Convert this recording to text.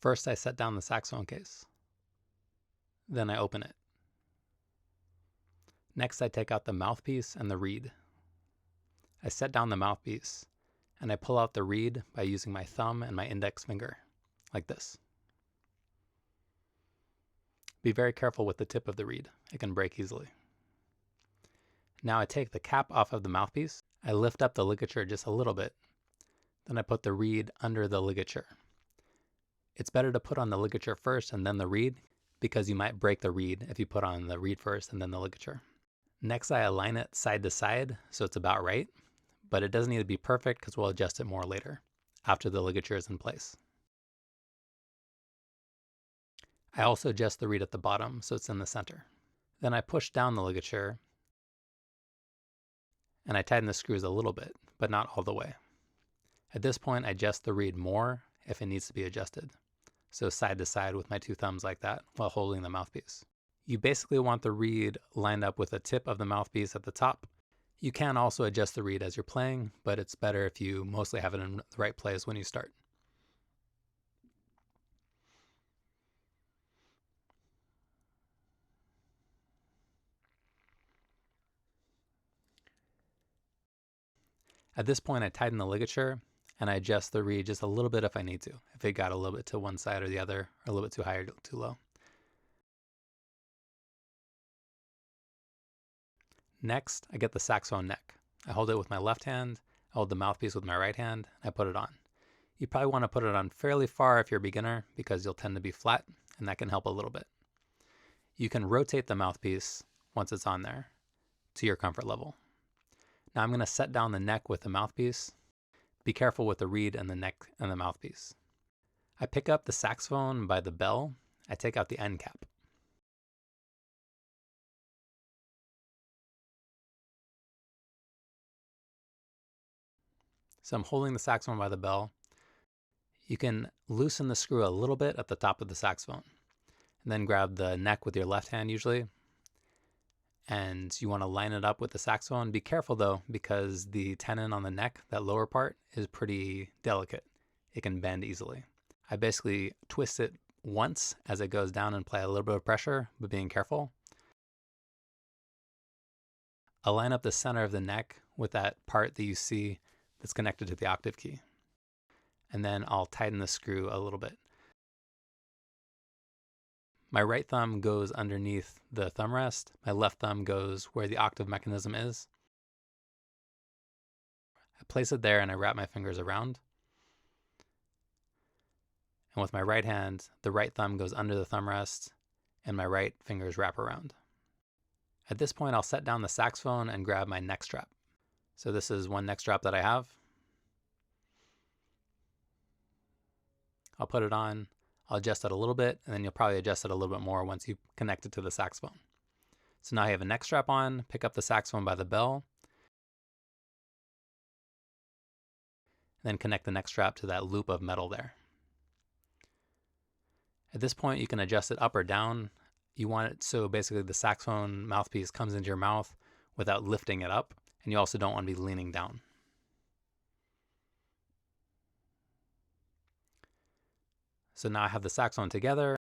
First, I set down the saxophone case. Then I open it. Next, I take out the mouthpiece and the reed. I set down the mouthpiece, and I pull out the reed by using my thumb and my index finger, like this. Be very careful with the tip of the reed. It can break easily. Now I take the cap off of the mouthpiece. I lift up the ligature just a little bit. Then I put the reed under the ligature. It's better to put on the ligature first and then the reed, because you might break the reed if you put on the reed first and then the ligature. Next, I align it side to side so it's about right, but it doesn't need to be perfect because we'll adjust it more later, after the ligature is in place. I also adjust the reed at the bottom so it's in the center. Then I push down the ligature and I tighten the screws a little bit, but not all the way. At this point, I adjust the reed more if it needs to be adjusted. So side to side with my two thumbs like that while holding the mouthpiece. You basically want the reed lined up with the tip of the mouthpiece at the top. You can also adjust the reed as you're playing, but it's better if you mostly have it in the right place when you start. At this point, I tighten the ligature and I adjust the reed just a little bit if I need to, if it got a little bit to one side or the other, or a little bit too high or too low. Next, I get the saxophone neck. I hold it with my left hand, I hold the mouthpiece with my right hand, and I put it on. You probably want to put it on fairly far if you're a beginner because you'll tend to be flat, and that can help a little bit. You can rotate the mouthpiece once it's on there to your comfort level. Now I'm going to set down the neck with the mouthpiece. Be careful with the reed and the neck and the mouthpiece. I pick up the saxophone by the bell. I take out the end cap. So I'm holding the saxophone by the bell. You can loosen the screw a little bit at the top of the saxophone, and then grab the neck with your left hand usually. And you want to line it up with the saxophone. Be careful though, because the tenon on the neck, that lower part, is pretty delicate. It can bend easily. I basically twist it once as it goes down and apply a little bit of pressure, but being careful. I'll line up the center of the neck with that part that you see that's connected to the octave key. And then I'll tighten the screw a little bit. My right thumb goes underneath the thumb rest. My left thumb goes where the octave mechanism is. I place it there and I wrap my fingers around. And with my right hand, the right thumb goes under the thumb rest and my right fingers wrap around. At this point, I'll set down the saxophone and grab my neck strap. So this is one neck strap that I have. I'll put it on, I'll adjust it a little bit, and then you'll probably adjust it a little bit more once you connect it to the saxophone. So now I have a neck strap on, pick up the saxophone by the bell, and then connect the neck strap to that loop of metal there. At this point, you can adjust it up or down. You want it so basically the saxophone mouthpiece comes into your mouth without lifting it up, and you also don't want to be leaning down. So now I have the saxophone together.